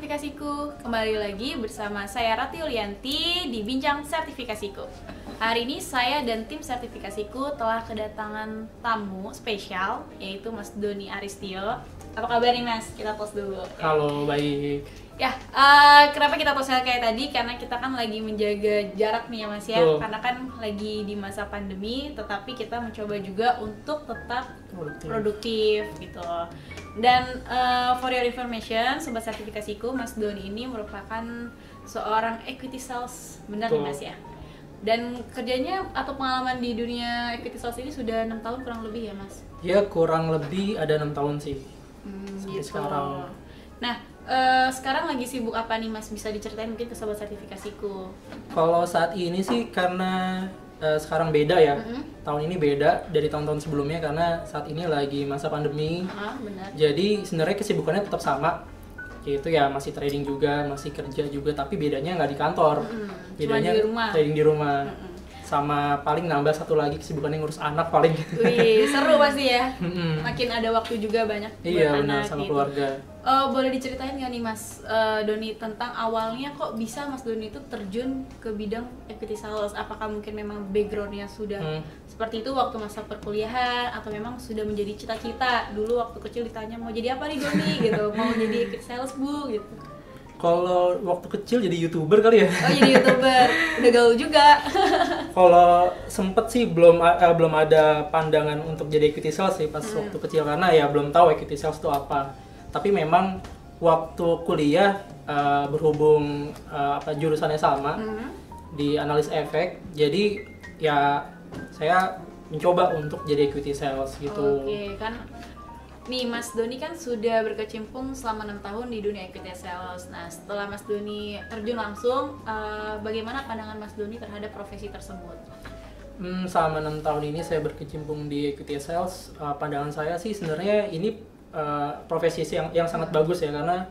Sertifikasiku, kembali lagi bersama saya Rati Yulianti di Bincang Sertifikasiku. Hari ini saya dan tim Sertifikasiku telah kedatangan tamu spesial, yaitu Mas Doni Aristio. Apa kabar nih Mas? Kita tos dulu. Halo, baik. Ya, kenapa kita tosnya kayak tadi? Karena kita kan lagi menjaga jarak nih ya Mas ya. Karena kan lagi di masa pandemi, tetapi kita mencoba juga untuk tetap produktif gitu. Dan for your information, sobat sertifikasiku, Mas Doni ini merupakan seorang equity sales, benar nih Mas ya? Dan kerjanya atau pengalaman di dunia equity sales ini sudah 6 tahun kurang lebih ya Mas? Ya, kurang lebih ada 6 tahun sih. Sampai Gitu. sekarang. Nah, sekarang lagi sibuk apa nih Mas? Bisa diceritain mungkin ke sobat sertifikasiku. Kalau saat ini sih karena sekarang beda ya. Tahun ini beda dari tahun-tahun sebelumnya karena saat ini lagi masa pandemi. Benar. Jadi sebenarnya kesibukannya tetap sama. Yaitu ya masih trading juga, masih kerja juga, tapi bedanya nggak di kantor. Bedanya di rumah. trading di rumah. Sama paling nambah satu lagi kesibukannya ngurus anak paling. Wih, seru pasti ya. Makin ada waktu juga banyak buat Iya, benar, anak sama gitu. keluarga. Boleh diceritain nggak nih Mas Doni tentang awalnya kok bisa Mas Doni itu terjun ke bidang equity sales? Apakah mungkin memang backgroundnya sudah seperti itu waktu masa perkuliahan atau memang sudah menjadi cita-cita dulu waktu kecil ditanya mau jadi apa nih Doni gitu, mau jadi equity sales Bu gitu? Kalau waktu kecil jadi YouTuber kali ya. Oh jadi YouTuber, udah gaul juga. Kalau sempet sih belum ada pandangan untuk jadi equity sales sih pas waktu kecil karena ya belum tahu equity sales itu apa. Tapi memang waktu kuliah berhubung jurusannya sama di analis efek, jadi ya saya mencoba untuk jadi equity sales gitu. Oke, kan nih Mas Doni kan sudah berkecimpung selama 6 tahun di dunia equity sales. Nah, setelah Mas Doni terjun langsung, bagaimana pandangan Mas Doni terhadap profesi tersebut? Selama 6 tahun ini saya berkecimpung di equity sales, pandangan saya sih sebenarnya ini profesi yang sangat bagus ya, karena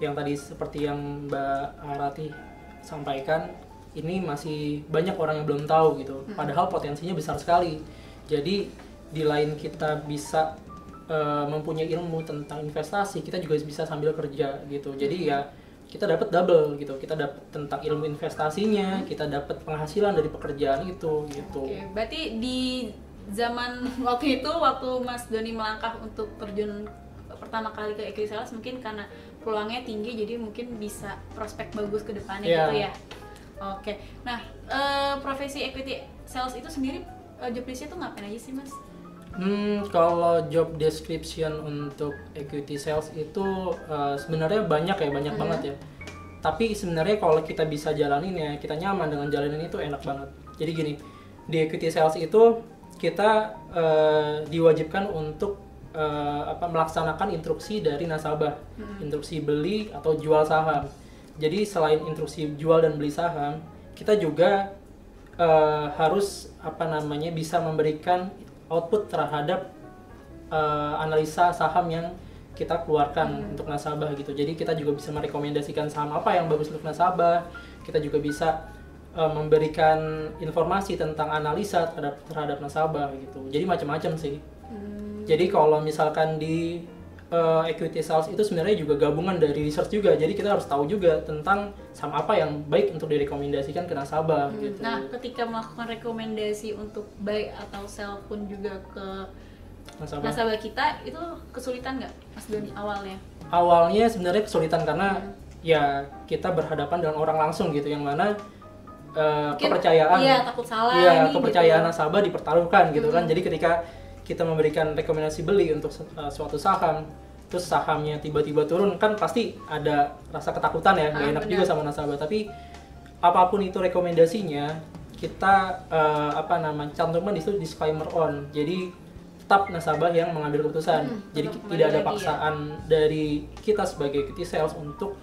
yang tadi seperti yang Mbak Rati sampaikan, ini masih banyak orang yang belum tahu gitu. Padahal potensinya besar sekali. Jadi di lain kita bisa mempunyai ilmu tentang investasi, kita juga bisa sambil kerja gitu. Jadi ya kita dapat double gitu. Kita dapat tentang ilmu investasinya, kita dapat penghasilan dari pekerjaan itu gitu. Oke, berarti di zaman waktu itu, waktu Mas Doni melangkah untuk terjun pertama kali ke equity sales, mungkin karena peluangnya tinggi, jadi mungkin bisa prospek bagus ke depannya gitu ya. Oke, nah profesi equity sales itu sendiri job list-nya tuh ngapain aja sih Mas? Kalau job description untuk equity sales itu sebenarnya banyak banget ya. Tapi sebenarnya kalau kita bisa jalanin ya, kita nyaman dengan jalanin itu enak banget. Jadi gini, di equity sales itu kita diwajibkan untuk melaksanakan instruksi dari nasabah, instruksi beli atau jual saham. Jadi selain instruksi jual dan beli saham, kita juga harus bisa memberikan output terhadap analisa saham yang kita keluarkan untuk nasabah gitu. Jadi kita juga bisa merekomendasikan saham apa yang bagus untuk nasabah. Kita juga bisa memberikan informasi tentang analisa terhadap nasabah gitu. Jadi macam-macam sih. Jadi kalau misalkan di equity sales itu sebenarnya juga gabungan dari research juga. Jadi kita harus tahu juga tentang saham apa yang baik untuk direkomendasikan ke nasabah gitu. Nah, ketika melakukan rekomendasi untuk buy atau sell pun juga ke nasabah kita, itu kesulitan nggak Mas Doni awalnya? Awalnya sebenarnya kesulitan karena ya kita berhadapan dengan orang langsung gitu, yang mana kepercayaan, takut salah nih, kepercayaan gitu. nasabah dipertaruhkan gitu kan. Jadi ketika kita memberikan rekomendasi beli untuk suatu saham, terus sahamnya tiba-tiba turun, kan pasti ada rasa ketakutan ya, nggak enak juga sama nasabah. Tapi apapun itu rekomendasinya, kita cantumkan di situ disclaimer on. Jadi tetap nasabah yang mengambil keputusan. Jadi tidak ada paksaan dari kita sebagai equity sales untuk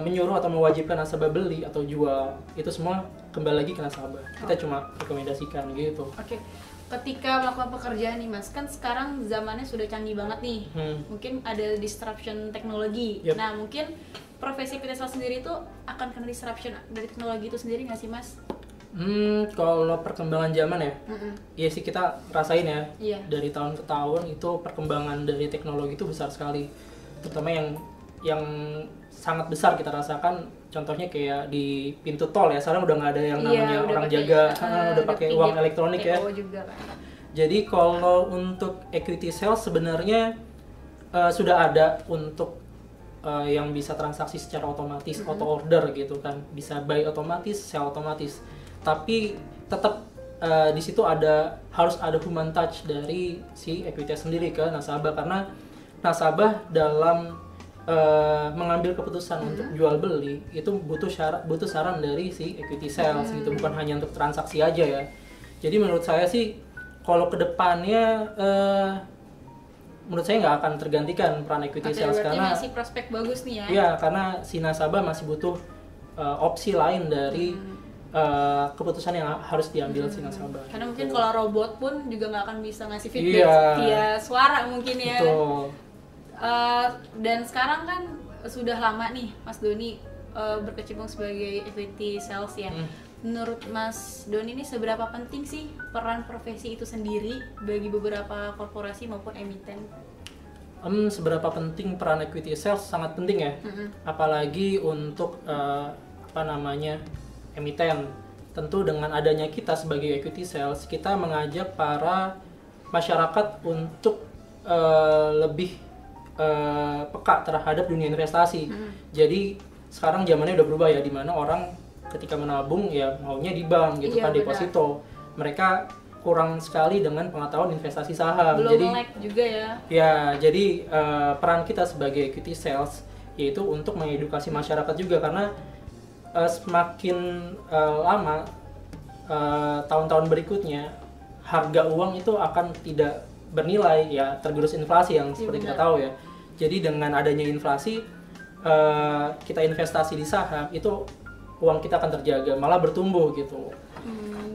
menyuruh atau mewajibkan nasabah beli atau jual. Itu semua kembali lagi ke nasabah. Kita cuma rekomendasikan gitu. Oke. Ketika melakukan pekerjaan nih Mas, kan sekarang zamannya sudah canggih banget nih. Mungkin ada disruption teknologi. Nah, mungkin profesi equity sales sendiri itu akan kena disruption dari teknologi itu sendiri nggak sih Mas? Kalau perkembangan zaman ya, iya sih kita rasain ya. Iya. Dari tahun ke tahun itu perkembangan dari teknologi itu besar sekali. Terutama yang sangat besar kita rasakan, contohnya kayak di pintu tol ya, sekarang udah nggak ada yang namanya orang jaga, udah pakai uang elektronik ya. Juga, kan. Jadi kalau untuk equity sales sebenarnya sudah ada untuk yang bisa transaksi secara otomatis, auto order gitu kan, bisa buy otomatis, sell otomatis. Tapi tetap di situ harus ada human touch dari si equity sendiri ke nasabah, karena nasabah dalam mengambil keputusan untuk jual beli itu butuh saran dari si equity sales gitu, bukan hanya untuk transaksi aja ya. Jadi menurut saya sih kalau kedepannya menurut saya nggak akan tergantikan peran equity sales, karena masih prospek bagus nih ya. Iya, karena si nasabah masih butuh opsi lain dari keputusan yang harus diambil si nasabah. Karena mungkin kalau robot pun juga nggak akan bisa ngasih feedback via suara mungkin ya. Betul. Dan sekarang kan sudah lama nih Mas Doni berkecimpung sebagai equity sales ya. Menurut Mas Doni ini seberapa penting sih peran profesi itu sendiri bagi beberapa korporasi maupun emiten? Seberapa penting peran equity sales? Sangat penting ya. Apalagi untuk emiten. Tentu dengan adanya kita sebagai equity sales, kita mengajak para masyarakat untuk lebih peka terhadap dunia investasi. Jadi sekarang zamannya udah berubah ya, dimana orang ketika menabung ya maunya di bank gitu kan, deposito. Mereka kurang sekali dengan pengetahuan investasi saham. Belum melek juga ya. Ya, jadi peran kita sebagai equity sales yaitu untuk mengedukasi masyarakat juga, karena semakin lama tahun-tahun berikutnya harga uang itu akan tidak bernilai ya, tergerus inflasi yang seperti kita tahu ya. Jadi dengan adanya inflasi kita investasi di saham itu uang kita akan terjaga, malah bertumbuh gitu.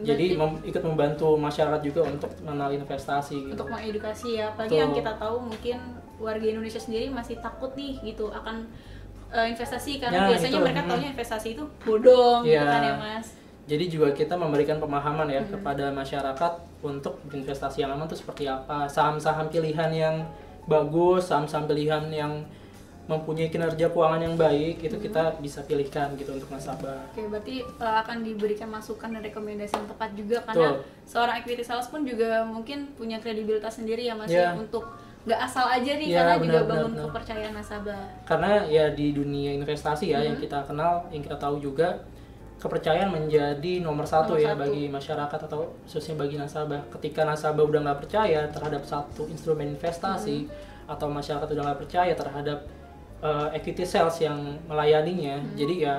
Jadi ikut membantu masyarakat juga untuk mengenal investasi gitu. Untuk mengedukasi ya, apalagi yang kita tahu mungkin warga Indonesia sendiri masih takut nih gitu akan investasi, karena biasanya mereka taunya investasi itu bodong gitu kan ya Mas. Jadi juga kita memberikan pemahaman ya kepada masyarakat untuk investasi yang aman itu seperti apa, saham-saham pilihan yang bagus, saham-saham pilihan yang mempunyai kinerja keuangan yang baik itu kita bisa pilihkan gitu untuk nasabah. Oke, berarti akan diberikan masukan dan rekomendasi yang tepat juga, karena seorang equity sales pun juga mungkin punya kredibilitas sendiri ya Mas ya, untuk nggak asal aja nih, karena juga bangun kepercayaan nasabah. Karena ya di dunia investasi ya yang kita kenal, yang kita tahu juga, kepercayaan menjadi nomor satu ya bagi masyarakat atau khususnya bagi nasabah. Ketika nasabah udah nggak percaya terhadap satu instrumen investasi atau masyarakat udah nggak percaya terhadap equity sales yang melayaninya, jadi ya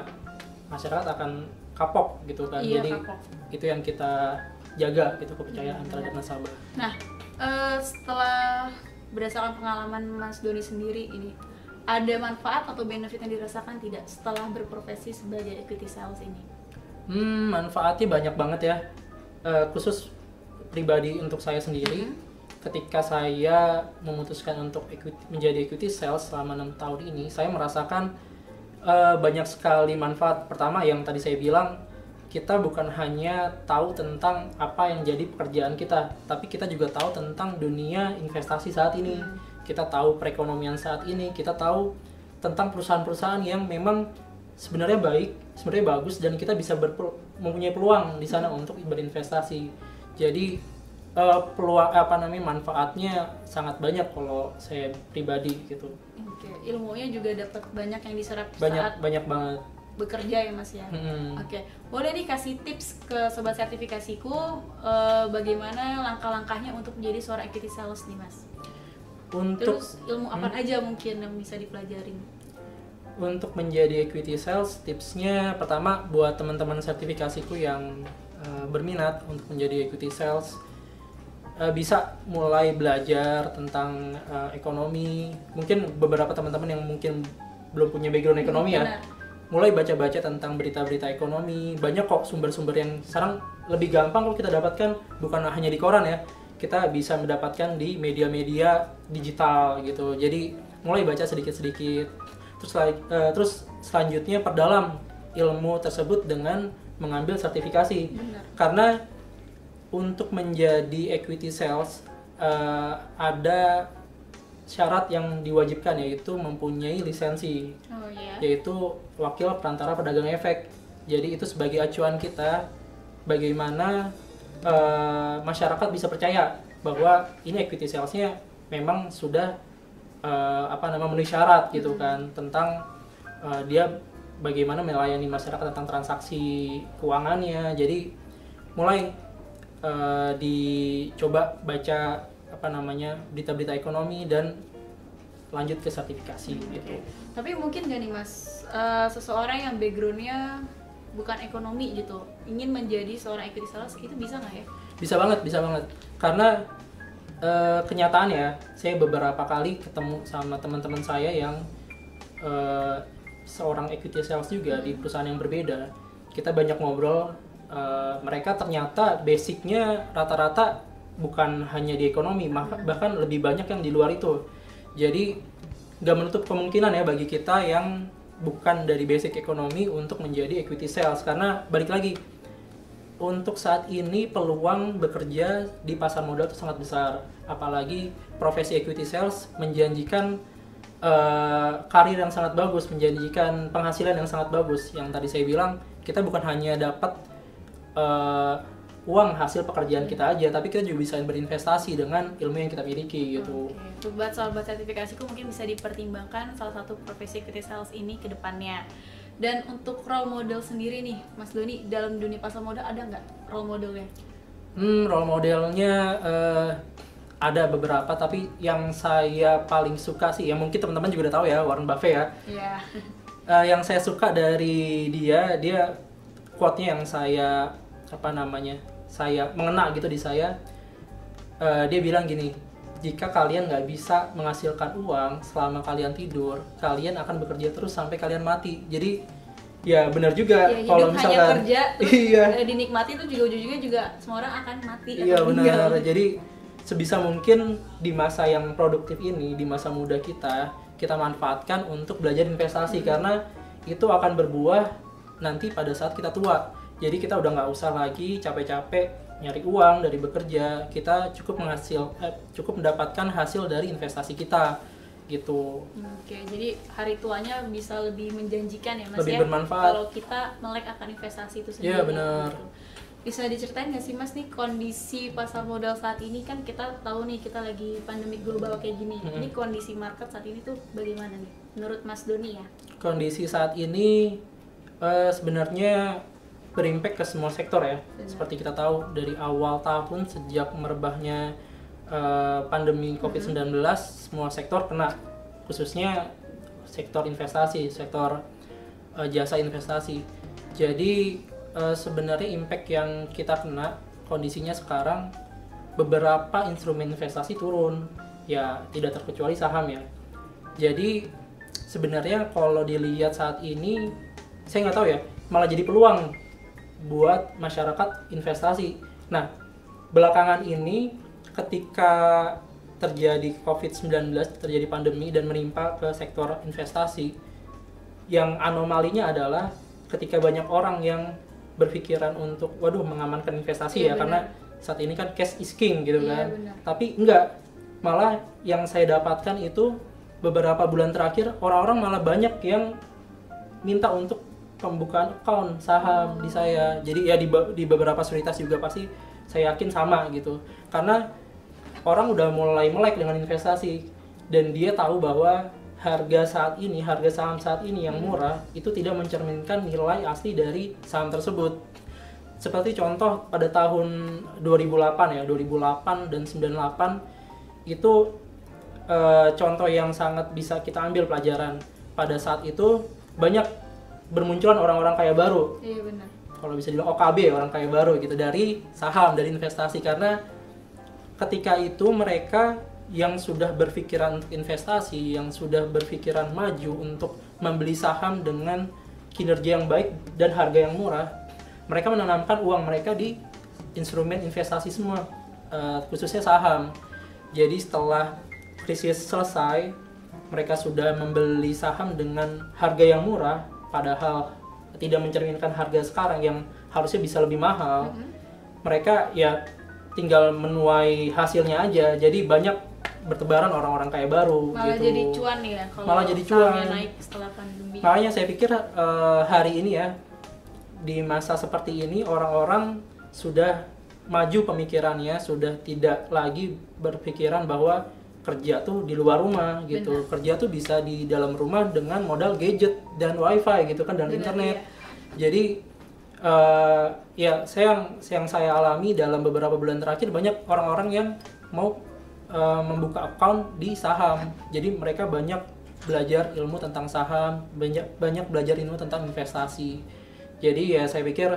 masyarakat akan kapok gitu kan. Jadi itu yang kita jaga gitu, kepercayaan terhadap nasabah. Nah, setelah berdasarkan pengalaman Mas Doni sendiri ini, ada manfaat atau benefit yang dirasakan tidak setelah berprofesi sebagai equity sales ini? Manfaatnya banyak banget ya. Khusus pribadi untuk saya sendiri, ketika saya memutuskan untuk menjadi equity sales selama 6 tahun ini, saya merasakan banyak sekali manfaat. Pertama, yang tadi saya bilang, kita bukan hanya tahu tentang apa yang jadi pekerjaan kita, tapi kita juga tahu tentang dunia investasi saat ini. Kita tahu perekonomian saat ini, kita tahu tentang perusahaan-perusahaan yang memang sebenarnya baik, sebenarnya bagus, dan kita bisa mempunyai peluang di sana untuk berinvestasi. Jadi peluang manfaatnya sangat banyak kalau saya pribadi gitu. Oke, ilmunya juga dapat banyak yang diserap banyak banget bekerja ya Mas ya. Oke, boleh nih kasih tips ke sobat sertifikasiku bagaimana langkah-langkahnya untuk menjadi seorang equity sales nih Mas? Terus ilmu apa aja mungkin yang bisa dipelajarin? Untuk menjadi equity sales, tipsnya pertama buat teman-teman sertifikasiku yang berminat untuk menjadi equity sales, bisa mulai belajar tentang ekonomi. Mungkin beberapa teman-teman yang mungkin belum punya background ekonomi ya, mulai baca-baca tentang berita-berita ekonomi. Banyak kok sumber-sumber yang sekarang lebih gampang kalau kita dapatkan, bukan hanya di koran ya, kita bisa mendapatkan di media-media digital gitu. Jadi mulai baca sedikit-sedikit. Terus selanjutnya perdalam ilmu tersebut dengan mengambil sertifikasi. Karena untuk menjadi equity sales ada syarat yang diwajibkan, yaitu mempunyai lisensi, yaitu wakil perantara pedagang efek. Jadi itu sebagai acuan kita bagaimana masyarakat bisa percaya bahwa ini equity salesnya memang sudah memenuhi syarat gitu kan, tentang dia bagaimana melayani masyarakat tentang transaksi keuangannya. Jadi mulai dicoba baca berita-berita ekonomi dan lanjut ke sertifikasi gitu. Tapi mungkin gak nih Mas, seseorang yang backgroundnya bukan ekonomi gitu, ingin menjadi seorang equity sales, itu bisa nggak ya? Bisa banget. Karena kenyataannya saya beberapa kali ketemu sama teman-teman saya yang seorang equity sales juga di perusahaan yang berbeda. Kita banyak ngobrol, mereka ternyata basicnya rata-rata bukan hanya di ekonomi, bahkan lebih banyak yang di luar itu. Jadi nggak menutup kemungkinan ya bagi kita yang bukan dari basic ekonomi untuk menjadi equity sales, karena balik lagi, untuk saat ini peluang bekerja di pasar modal itu sangat besar. Apalagi profesi equity sales menjanjikan karir yang sangat bagus, menjanjikan penghasilan yang sangat bagus. Yang tadi saya bilang, kita bukan hanya dapat uang hasil pekerjaan kita aja, tapi kita juga bisa berinvestasi dengan ilmu yang kita miliki gitu. Oke. Buat sobat sertifikasiku mungkin bisa dipertimbangkan salah satu profesi equity sales ini ke depannya. Dan untuk role model sendiri nih, Mas Doni, dalam dunia pasar modal ada nggak role modelnya? Role modelnya ada beberapa, tapi yang saya paling suka sih, yang mungkin teman-teman juga udah tahu ya, Warren Buffett ya. Iya. Yang saya suka dari dia quote-nya yang saya mengena gitu di saya. Dia bilang gini, jika kalian nggak bisa menghasilkan uang selama kalian tidur, kalian akan bekerja terus sampai kalian mati. Jadi ya benar juga, kalau misalkan hanya kerja terus dinikmati itu juga ujung-ujungnya juga semua orang akan mati. Iya benar. Jadi sebisa mungkin di masa yang produktif ini, di masa muda kita manfaatkan untuk belajar investasi, karena itu akan berbuah nanti pada saat kita tua. Jadi kita udah nggak usah lagi capek-capek nyari uang dari bekerja, kita cukup mendapatkan hasil dari investasi kita gitu. Oke, jadi hari tuanya bisa lebih menjanjikan ya Mas, lebih bermanfaat kalau kita melek akan investasi itu sendiri. Iya benar. Gitu. Bisa diceritain nggak sih Mas nih kondisi pasar modal saat ini? Kan kita tahu nih kita lagi pandemi global kayak gini. Ini kondisi market saat ini tuh bagaimana nih menurut Mas Doni ya? Kondisi saat ini sebenarnya berimpact ke semua sektor ya. Seperti kita tahu dari awal tahun sejak merebahnya pandemi COVID-19, semua sektor kena, khususnya sektor investasi, sektor jasa investasi. Jadi sebenarnya impact yang kita kena, kondisinya sekarang beberapa instrumen investasi turun, ya tidak terkecuali saham ya. Jadi sebenarnya kalau dilihat saat ini, saya nggak tahu ya, malah jadi peluang buat masyarakat investasi. Nah, belakangan ini ketika terjadi COVID-19, terjadi pandemi dan menimpa ke sektor investasi, yang anomalinya adalah ketika banyak orang yang berpikiran untuk mengamankan investasi ya, karena saat ini kan cash is king gitu kan. Tapi enggak, malah yang saya dapatkan itu beberapa bulan terakhir orang-orang malah banyak yang minta untuk pembukaan account saham di saya. Jadi ya di beberapa sekuritas juga pasti saya yakin sama gitu. Karena orang udah mulai melek dengan investasi dan dia tahu bahwa harga saham saat ini yang murah itu tidak mencerminkan nilai asli dari saham tersebut. Seperti contoh pada tahun 2008 dan 98 itu contoh yang sangat bisa kita ambil pelajaran. Pada saat itu banyak bermunculan orang-orang kaya baru. Iya benar. Kalau bisa dibilang OKB, orang kaya baru gitu, dari saham, dari investasi, karena ketika itu mereka yang sudah berpikiran untuk investasi, yang sudah berpikiran maju untuk membeli saham dengan kinerja yang baik dan harga yang murah, mereka menanamkan uang mereka di instrumen investasi semua, khususnya saham. Jadi setelah krisis selesai, mereka sudah membeli saham dengan harga yang murah, padahal tidak mencerminkan harga sekarang yang harusnya bisa lebih mahal. Mereka ya tinggal menuai hasilnya aja. Jadi banyak bertebaran orang-orang kaya baru. Malah gitu. jadi cuan ya kalau malah jadi cuan. naik setelah pandemi. Makanya saya pikir hari ini ya, di masa seperti ini orang-orang sudah maju pemikirannya, sudah tidak lagi berpikiran bahwa kerja tuh di luar rumah gitu. Benar. Kerja tuh bisa di dalam rumah dengan modal gadget dan wifi gitu kan, dan Benar, internet. iya. Jadi ya yang saya alami dalam beberapa bulan terakhir, banyak orang-orang yang mau membuka account di saham. Jadi mereka banyak belajar ilmu tentang saham, banyak belajar ilmu tentang investasi. Jadi ya saya pikir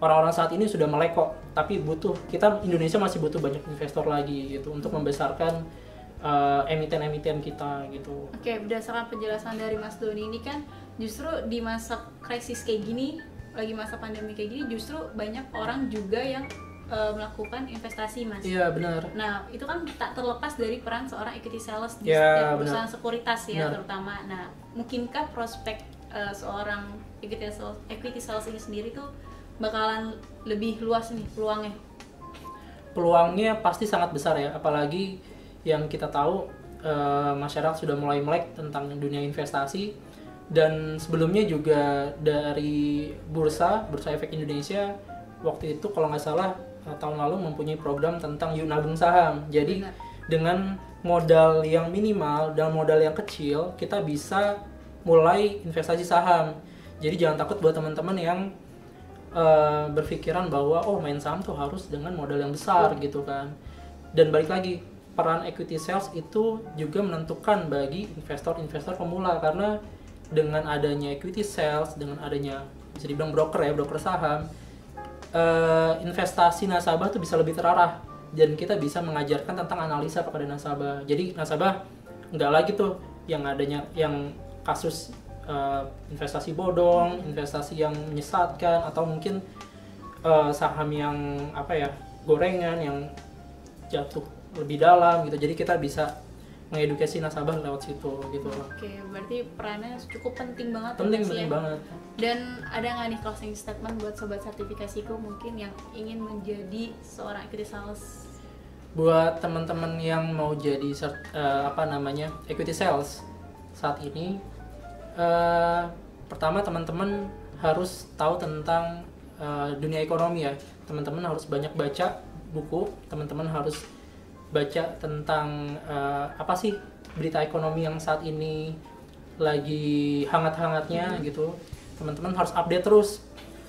orang-orang saat ini sudah melek kok, tapi kita Indonesia masih butuh banyak investor lagi gitu untuk membesarkan emiten-emiten kita gitu. Oke, berdasarkan penjelasan dari Mas Doni ini kan justru di masa krisis kayak gini, lagi masa pandemi kayak gini, justru banyak orang juga yang melakukan investasi, Mas. Iya, benar. Nah, itu kan tak terlepas dari peran seorang equity sales di Ya, setiap perusahaan benar. sekuritas ya, Benar. terutama. Nah, mungkinkah prospek seorang equity sales ini sendiri tuh bakalan lebih luas nih peluangnya? Peluangnya pasti sangat besar ya, apalagi yang kita tahu masyarakat sudah mulai melek tentang dunia investasi, dan sebelumnya juga dari Bursa Efek Indonesia waktu itu kalau nggak salah tahun lalu mempunyai program tentang yuk nabung saham. Jadi Benar. dengan modal yang minimal dan modal yang kecil kita bisa mulai investasi saham. Jadi jangan takut buat teman-teman yang berpikiran bahwa main saham tuh harus dengan modal yang besar gitu kan. Dan balik lagi, peran equity sales itu juga menentukan bagi investor-investor pemula, karena dengan adanya equity sales, dengan adanya bisa dibilang broker saham, investasi nasabah tuh bisa lebih terarah, dan kita bisa mengajarkan tentang analisa kepada nasabah. Jadi nasabah nggak lagi tuh yang kasus investasi bodong, investasi yang menyesatkan, atau mungkin saham yang gorengan yang jatuh lebih dalam gitu. Jadi kita bisa mengedukasi nasabah lewat situ gitu. Oke, berarti perannya cukup penting banget. Penting banget. Dan ada nggak nih closing statement buat sobat sertifikasiku mungkin yang ingin menjadi seorang equity sales? Buat teman-teman yang mau jadi equity sales saat ini, pertama teman-teman harus tahu tentang dunia ekonomi ya. Teman-teman harus banyak baca buku, teman-teman harus baca tentang apa sih berita ekonomi yang saat ini lagi hangat-hangatnya gitu. Teman-teman harus update terus,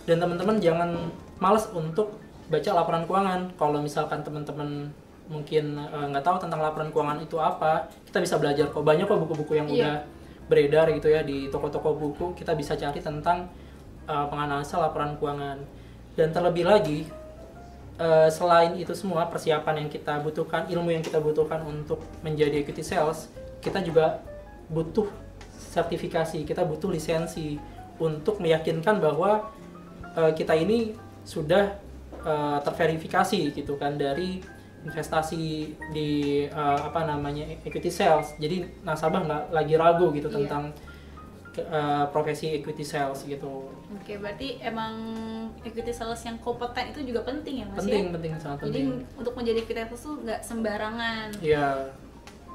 dan teman-teman jangan malas untuk baca laporan keuangan. Kalau misalkan teman-teman mungkin nggak tahu tentang laporan keuangan itu apa, kita bisa belajar kok. Banyak kok buku-buku yang udah beredar gitu ya di toko-toko buku. Kita bisa cari tentang penganalisa laporan keuangan. Dan terlebih lagi, selain itu semua persiapan yang kita butuhkan, ilmu yang kita butuhkan untuk menjadi equity sales, kita juga butuh sertifikasi, kita butuh lisensi untuk meyakinkan bahwa kita ini sudah terverifikasi gitu kan dari investasi di equity sales. Jadi nasabah nggak lagi ragu gitu tentang profesi equity sales gitu. Oke, berarti emang equity sales yang kompeten itu juga penting ya, Mas? Penting, sangat penting. Jadi untuk menjadi equity sales tuh nggak sembarangan. Iya.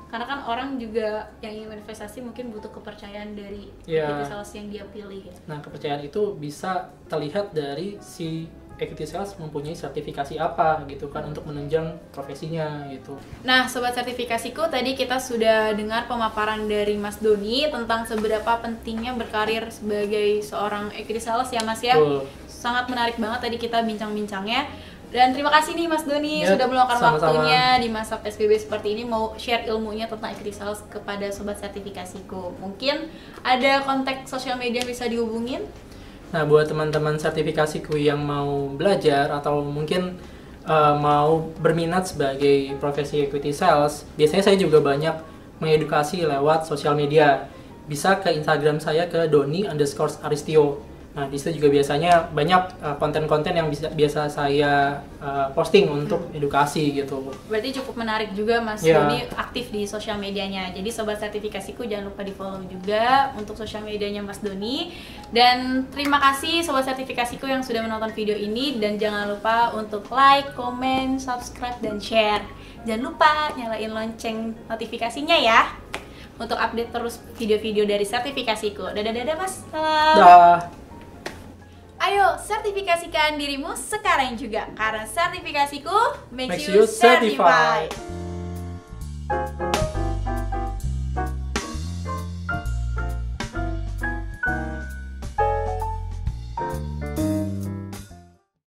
Karena kan orang juga yang ingin investasi mungkin butuh kepercayaan dari equity sales yang dia pilih ya. Nah, kepercayaan itu bisa terlihat dari si equity sales mempunyai sertifikasi apa gitu kan untuk menunjang profesinya gitu. Nah, sobat sertifikasiku, tadi kita sudah dengar pemaparan dari Mas Doni tentang seberapa pentingnya berkarir sebagai seorang equity sales ya, Mas ya. Betul. Sangat menarik banget tadi kita bincang-bincangnya. Dan terima kasih nih Mas Doni sudah meluangkan sama-sama. waktunya di masa PSBB seperti ini mau share ilmunya tentang equity sales kepada sobat sertifikasiku. Mungkin ada kontak sosial media yang bisa dihubungin? Nah, buat teman-teman sertifikasiku yang mau belajar atau mungkin mau berminat sebagai profesi equity sales, biasanya saya juga banyak mengedukasi lewat sosial media. Bisa ke Instagram saya ke Doni_Aristio. Nah, di situ juga biasanya banyak konten-konten yang biasa saya posting untuk edukasi gitu. Berarti cukup menarik juga Mas Doni aktif di sosial medianya. Jadi sobat sertifikasiku jangan lupa di-follow juga untuk sosial medianya Mas Doni. Dan terima kasih sobat sertifikasiku yang sudah menonton video ini, dan jangan lupa untuk like, comment, subscribe, dan share. Jangan lupa nyalain lonceng notifikasinya ya, untuk update terus video-video dari sertifikasiku. Dadah Mas. Salam. Dah. Ayo, sertifikasikan dirimu sekarang juga, karena sertifikasiku makes Makes you you certified. certified.